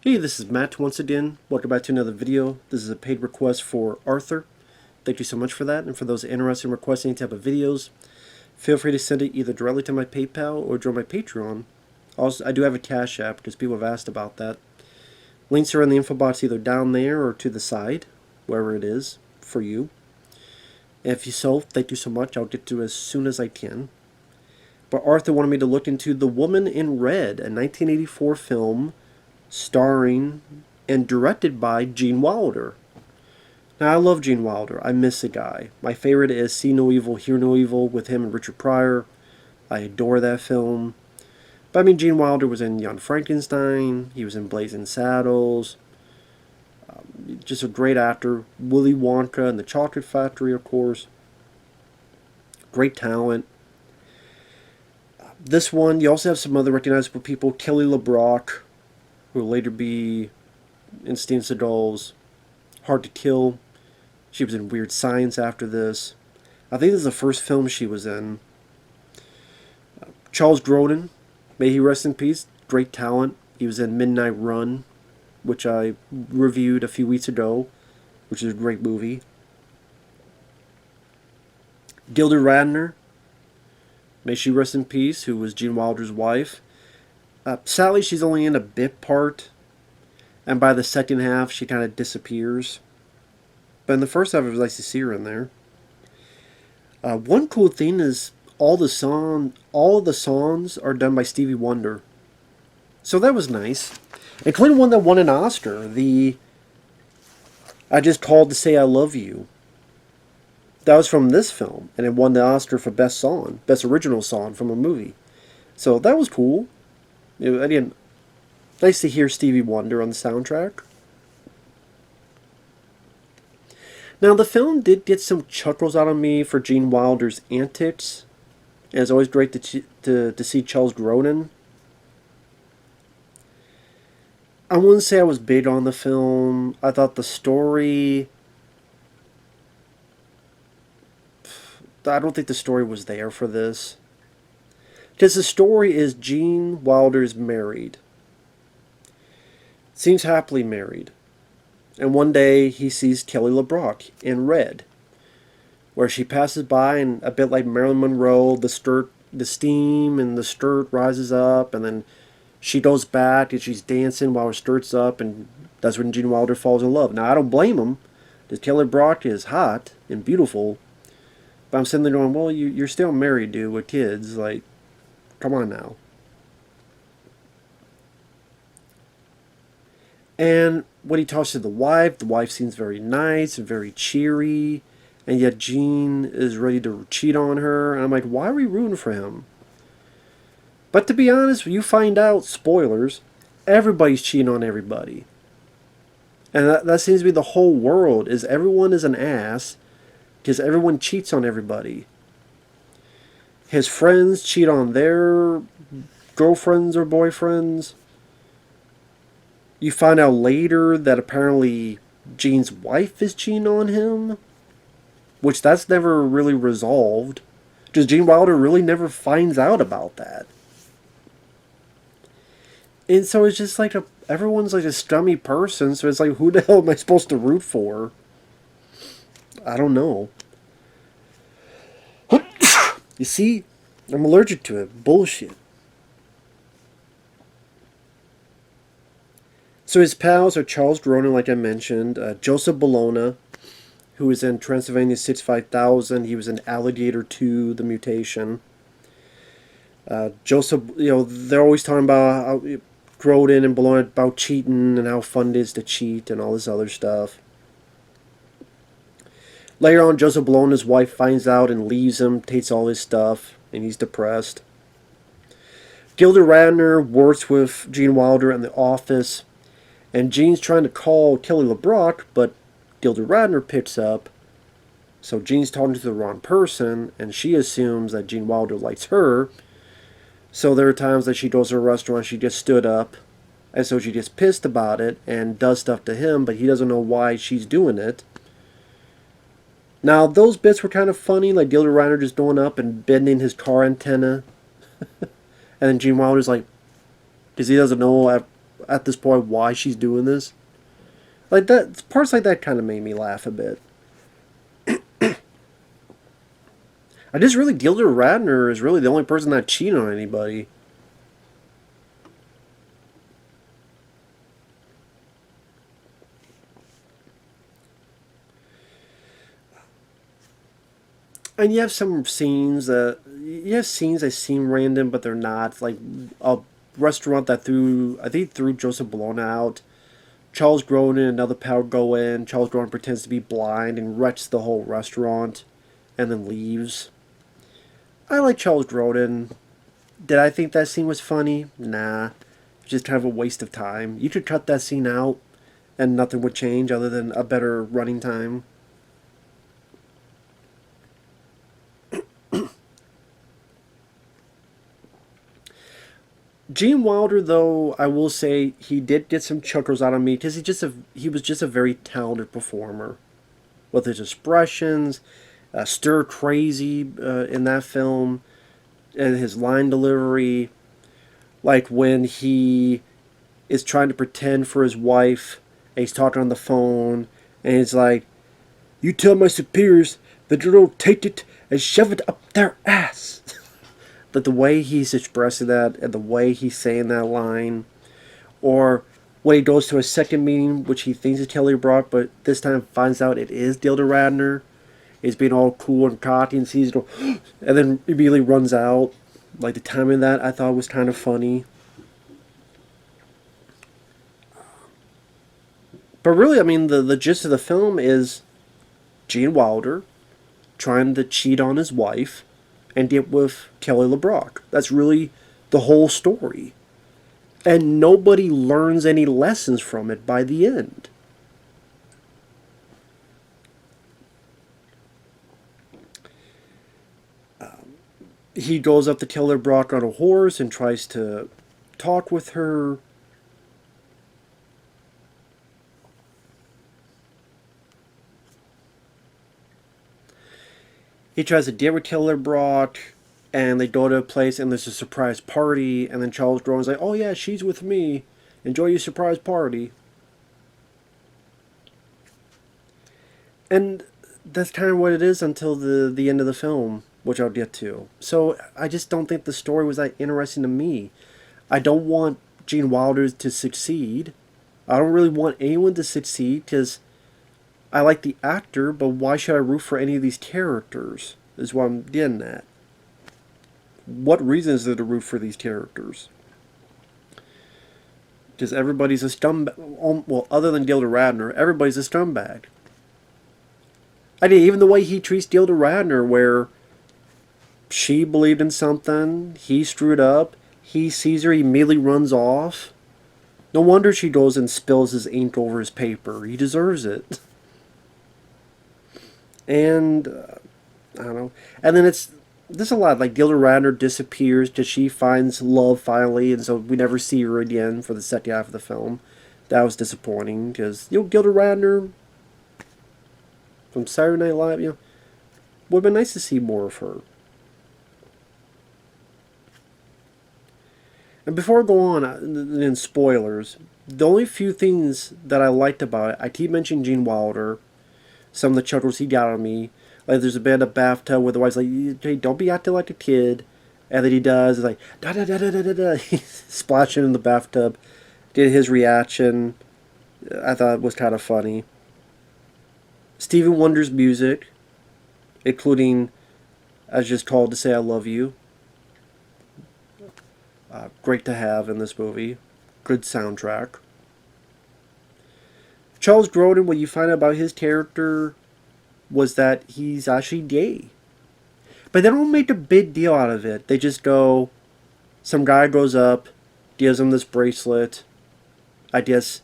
Hey, this is Matt once again. Welcome back to another video. This is a paid request for Arthur. Thank you so much for that. And for those interested in requesting any type of videos, feel free to send it either directly to my PayPal or join my Patreon. Also, I do have a Cash App because people have asked about that. Links are in the info box either down there or to the side, wherever it is for you. And if you so, thank you so much. I'll get to it as soon as I can. But Arthur wanted me to look into The Woman in Red, a 1984 film starring and directed by Gene Wilder. Now, I love Gene Wilder. I miss the guy. My favorite is See No Evil, Hear No Evil with him and Richard Pryor. I adore that film. But I mean, Gene Wilder was in Young Frankenstein. He was in Blazing Saddles. Just a great actor. Willy Wonka and the Chocolate Factory, of course. Great talent. This one, you also have some other recognizable people. Kelly LeBrock, who will later be in Steven Seagal's Hard to Kill. She was in Weird Science after this. I think this is the first film she was in. Charles Grodin, may he rest in peace. Great talent. He was in Midnight Run, which I reviewed a few weeks ago, which is a great movie. Gilda Radner, may she rest in peace, who was Gene Wilder's wife. Sadly, she's only in a bit part, and by the second half, she kind of disappears. But in the first half, it was nice to see her in there. One cool thing is all the songs are done by Stevie Wonder, so that was nice, including one that won an Oscar. The I Just Called to Say I Love You. That was from this film, and it won the Oscar for Best Song, Best Original Song from a movie. So that was cool. Again, nice to hear Stevie Wonder on the soundtrack. Now, the film did get some chuckles out of me for Gene Wilder's antics. And it's always great to see Charles Grodin. I wouldn't say I was big on the film. I thought the story... I don't think the story was there for this. Because the story is Gene Wilder's married. Seems happily married. And one day he sees Kelly LeBrock in Red, where she passes by, and a bit like Marilyn Monroe, the steam and the skirt rises up, and then she goes back and she's dancing while her skirt's up, and that's when Gene Wilder falls in love. Now, I don't blame him, because Kelly LeBrock is hot and beautiful, but I'm sitting there going, well, you're still married, dude, with kids. Like, come on now. And when he talks to the wife seems very nice and very cheery, and yet Gene is ready to cheat on her. And I'm like, why are we rooting for him? But to be honest, when you find out, spoilers, everybody's cheating on everybody. And that seems to be the whole world, is everyone is an ass, because everyone cheats on everybody. His friends cheat on their girlfriends or boyfriends. You find out later that apparently Gene's wife is cheating on him, which that's never really resolved, because Gene Wilder really never finds out about that. And so it's just like everyone's like a scummy person, so it's like, who the hell am I supposed to root for? I don't know. You see, I'm allergic to it. Bullshit. So his pals are Charles Grodin, like I mentioned, Joseph Bologna, who was in Transylvania 65000. He was in Alligator 2, The Mutation. Joseph, they're always talking about how Grodin and Bologna about cheating and how fun it is to cheat and all this other stuff. Later on, Joseph Bologna's wife finds out and leaves him, takes all his stuff, and he's depressed. Gilda Radner works with Gene Wilder in the office, and Gene's trying to call Kelly LeBrock, but Gilda Radner picks up. So Gene's talking to the wrong person, and she assumes that Gene Wilder likes her. So there are times that she goes to a restaurant, she just stood up, and so she gets pissed about it and does stuff to him, but he doesn't know why she's doing it. Now, those bits were kind of funny, like Gilda Radner just going up and bending his car antenna. And then Gene Wilder's like, because he doesn't know at this point why she's doing this. Like that, parts like that kind of made me laugh a bit. I just really Gilda Radner is really the only person that cheated on anybody. And you have some scenes that seem random, but they're not. Like a restaurant that threw Joseph Bologna out. Charles Grodin and another pal go in. Charles Grodin pretends to be blind and wrecks the whole restaurant, and then leaves. I like Charles Grodin. Did I think that scene was funny? Nah. It's just kind of a waste of time. You could cut that scene out, and nothing would change other than a better running time. Gene Wilder, though, I will say he did get some chuckles out of me because he was just a very talented performer with his expressions, stir crazy in that film, and his line delivery, like when he is trying to pretend for his wife, and he's talking on the phone, and he's like, "You tell my superiors that you'll take it and shove it up their ass." But the way he's expressing that and the way he's saying that line, or when he goes to a second meeting, which he thinks is Kelly LeBrock, but this time finds out it is Gilda Radner, is being all cool and cocky and sees it, go, and then immediately runs out. Like the timing of that, I thought was kind of funny. But really, I mean, the gist of the film is Gene Wilder trying to cheat on his wife and get with Kelly LeBrock. That's really the whole story. And nobody learns any lessons from it by the end. He goes up to Kelly LeBrock on a horse and tries to talk with her. He tries to deal with Kelly LeBrock, and they go to a place, and there's a surprise party, and then Charles Grodin's like, "Oh yeah, she's with me. Enjoy your surprise party." And that's kind of what it is until the end of the film, which I'll get to. So I just don't think the story was that interesting to me. I don't want Gene Wilder to succeed. I don't really want anyone to succeed because I like the actor, but why should I root for any of these characters, is what I'm getting at. What reason is there to root for these characters? Because everybody's a scumbag. Well, other than Gilda Radner, everybody's a scumbag. I mean, even the way he treats Gilda Radner, where she believed in something, he screwed up, he sees her, he immediately runs off. No wonder she goes and spills his ink over his paper. He deserves it. And, I don't know. And then there's a lot. Like, Gilda Radner disappears because she finds love finally, and so we never see her again for the second half of the film. That was disappointing, because, Gilda Radner from Saturday Night Live, would have been nice to see more of her. And before I go on, in spoilers, the only few things that I liked about it, I keep mentioning Gene Wilder, some of the chuckles he got on me. Like, there's a bit of bathtub where the wife's like, "Hey, don't be acting like a kid." And then he does, it's like, da da da da da da da. He's splashing in the bathtub. Did his reaction. I thought it was kind of funny. Stevie Wonder's music, including I Was Just Called to Say I Love You. Great to have in this movie. Good soundtrack. Charles Grodin, what you find out about his character was that he's actually gay. But they don't make a big deal out of it. They just go, some guy goes up, gives him this bracelet. I guess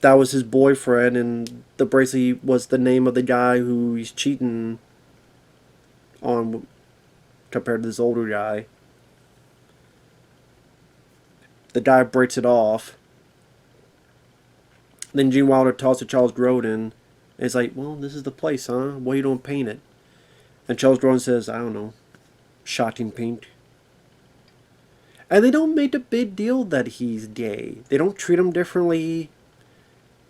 that was his boyfriend, and the bracelet was the name of the guy who he's cheating on compared to this older guy. The guy breaks it off. Then Gene Wilder talks to Charles Grodin, and he's like, "Well, this is the place, huh? Why you don't paint it?" And Charles Grodin says, "I don't know, shocking paint." And they don't make a big deal that he's gay. They don't treat him differently.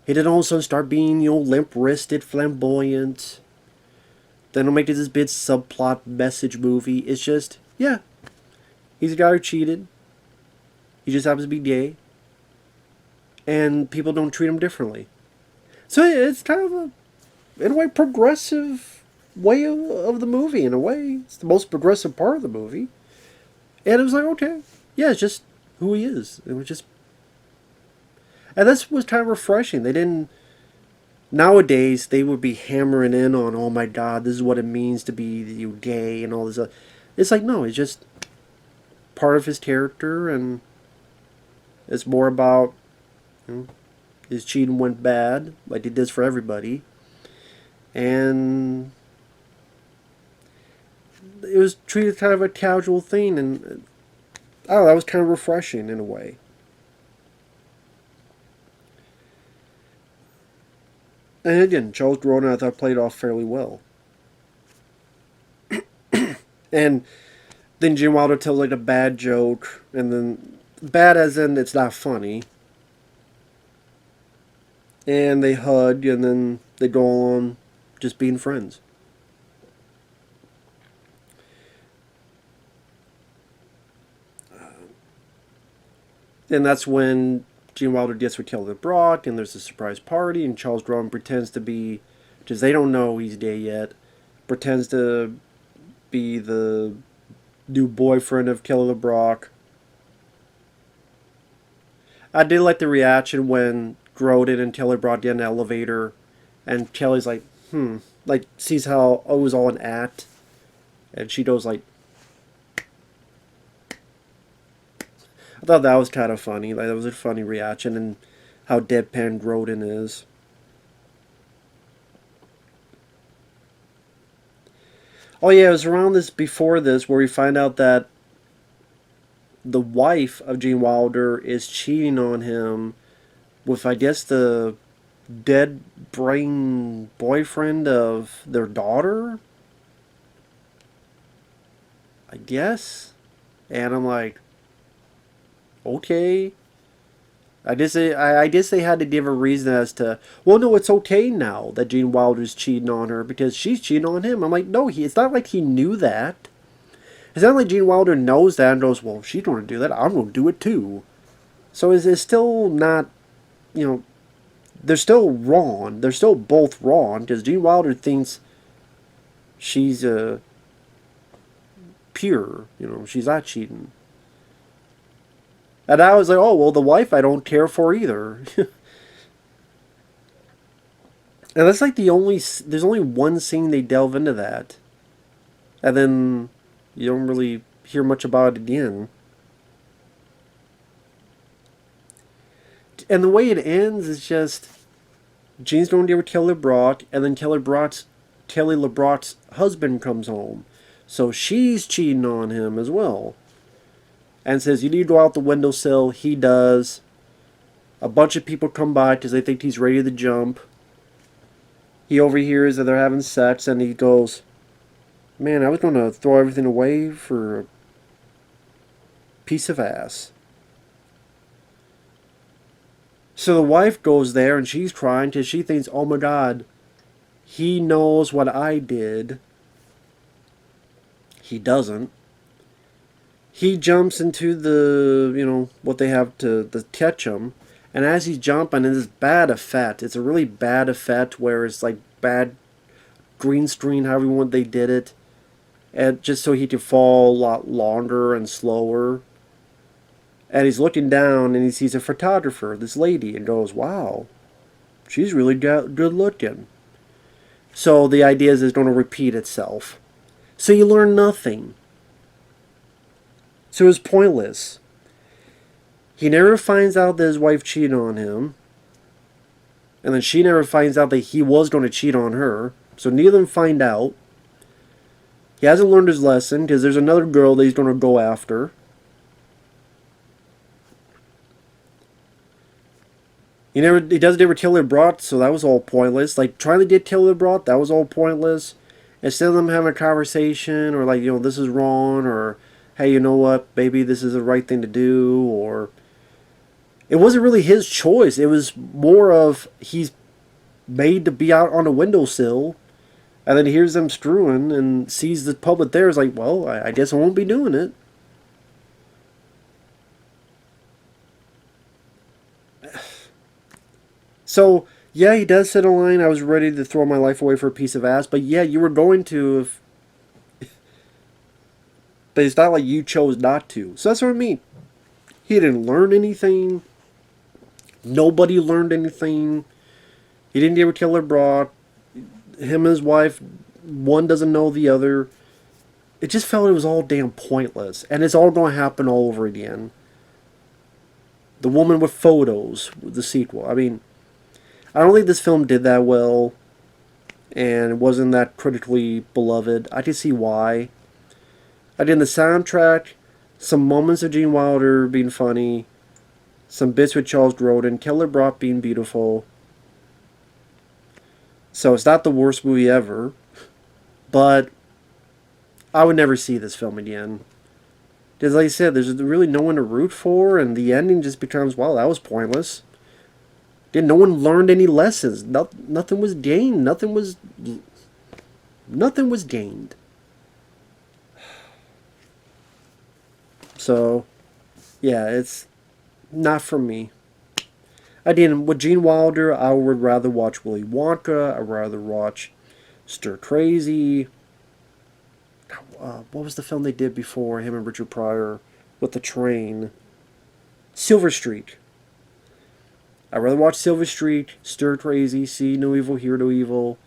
He didn't all of a sudden start being, limp-wristed, flamboyant. They don't make this big subplot message movie. It's just, yeah, he's a guy who cheated. He just happens to be gay. And people don't treat him differently. So it's kind of in a way, progressive way of the movie. In a way, it's the most progressive part of the movie. And it was like, okay, yeah, it's just who he is. It was just, and this was kind of refreshing. They didn't. Nowadays, they would be hammering in on, oh my God, this is what it means to be gay and all this. It's like, no, it's just part of his character, and it's more about, his cheating went bad, like it does for everybody. And it was treated kind of a casual thing, and I don't know, that was kind of refreshing in a way. And again, Charles Grodin I thought played off fairly well. And then Gene Wilder tells like a bad joke, and then bad as in it's not funny. And they hug, and then they go on just being friends. And that's when Gene Wilder gets with Kelly LeBrock, and there's a surprise party, and Charles Grodin pretends to be, because they don't know he's gay yet, pretends to be the new boyfriend of Kelly LeBrock. I did like the reaction when Grodin and Kelly LeBrock get in the elevator, and Kelly's like, like sees how it was all an act, and she goes like, I thought that was kind of funny. Like, that was a funny reaction, and how deadpan Grodin is. Oh yeah, it was around this, before this, where we find out that the wife of Gene Wilder is cheating on him with, I guess, the dead brain boyfriend of their daughter, I guess. And I'm like, okay. I guess they had to give a reason as to, well, no, it's okay now that Gene Wilder's cheating on her because she's cheating on him. I'm like, no, it's not like he knew that. It's not like Gene Wilder knows that and goes, well, if she's going to do that, I'm going to do it too. So it's still not, they're still wrong. They're still both wrong because Gene Wilder thinks she's pure. She's not cheating. And I was like, oh, well, the wife I don't care for either. And that's like there's only one scene they delve into that. And then you don't really hear much about it again. And the way it ends is just, Gene's going to deal with Kelly LeBrock, and then Kelly LeBrock's husband comes home. So she's cheating on him as well. And says, you need to go out the windowsill. He does. A bunch of people come by because they think he's ready to jump. He overhears that they're having sex, and he goes, man, I was going to throw everything away for a piece of ass. So the wife goes there, and she's crying because she thinks, oh my God, he knows what I did. He doesn't. He jumps into the, what they have to catch him. And as he's jumping, it's this bad effect. It's a really bad effect where it's like bad green screen, however you want they did it. And just so he could fall a lot longer and slower. And he's looking down and he sees a photographer, this lady, and goes, wow, she's really good looking. So the idea is it's going to repeat itself. So you learn nothing. So it's pointless. He never finds out that his wife cheated on him. And then she never finds out that he was going to cheat on her. So neither of them find out. He hasn't learned his lesson because there's another girl that he's going to go after. He doesn't ever kill LeBrock, so that was all pointless. Like, trying to get kill LeBrock, that was all pointless. Instead of them having a conversation, or like, this is wrong, or hey, you know what, maybe this is the right thing to do, or it wasn't really his choice. It was more of he's made to be out on a windowsill, and then he hears them screwing and sees the public there. Is like, well, I guess I won't be doing it. So, yeah, he does sit in line. I was ready to throw my life away for a piece of ass. But yeah, you were going to if... But it's not like you chose not to. So that's what I mean. He didn't learn anything. Nobody learned anything. He didn't ever kill LeBrock. Him and his wife, one doesn't know the other. It just felt it was all damn pointless. And it's all going to happen all over again. The Woman with Photos, the sequel. I mean, I don't think this film did that well. And it wasn't that critically beloved. I can see why. I did the soundtrack, some moments of Gene Wilder being funny, some bits with Charles Grodin, Killer Brock being beautiful. So it's not the worst movie ever, but I would never see this film again. Because like I said, there's really no one to root for, and the ending just becomes, well, that was pointless. No one learned any lessons. Nothing was gained. Nothing was gained. So, yeah, it's not for me. Again, with Gene Wilder, I would rather watch Willy Wonka. I'd rather watch Stir Crazy. What was the film they did before him and Richard Pryor with the train? Silver Streak. I'd rather watch Silver Streak, Stir Crazy, See No Evil, Hear No Evil,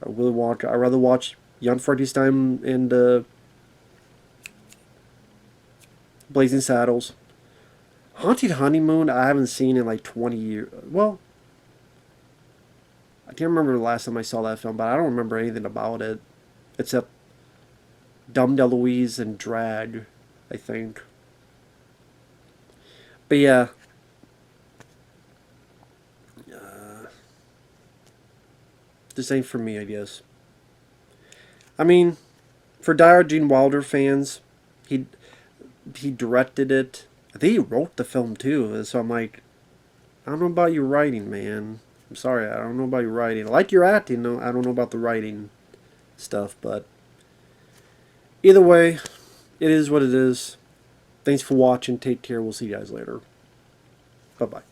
or Willy Wonka. I'd rather watch Young Frankenstein and Blazing Saddles. Haunted Honeymoon, I haven't seen in like 20 years. Well, I can't remember the last time I saw that film, but I don't remember anything about it. Except Dum DeLuise and Drag, I think. But yeah. This ain't for me, I guess. I mean, for diehard Gene Wilder fans, he directed it. I think he wrote the film too. So I'm like, I don't know about your writing, man. I'm sorry, I don't know about your writing. I like your acting, no, I don't know about the writing stuff, but either way, it is what it is. Thanks for watching. Take care. We'll see you guys later. Bye-bye.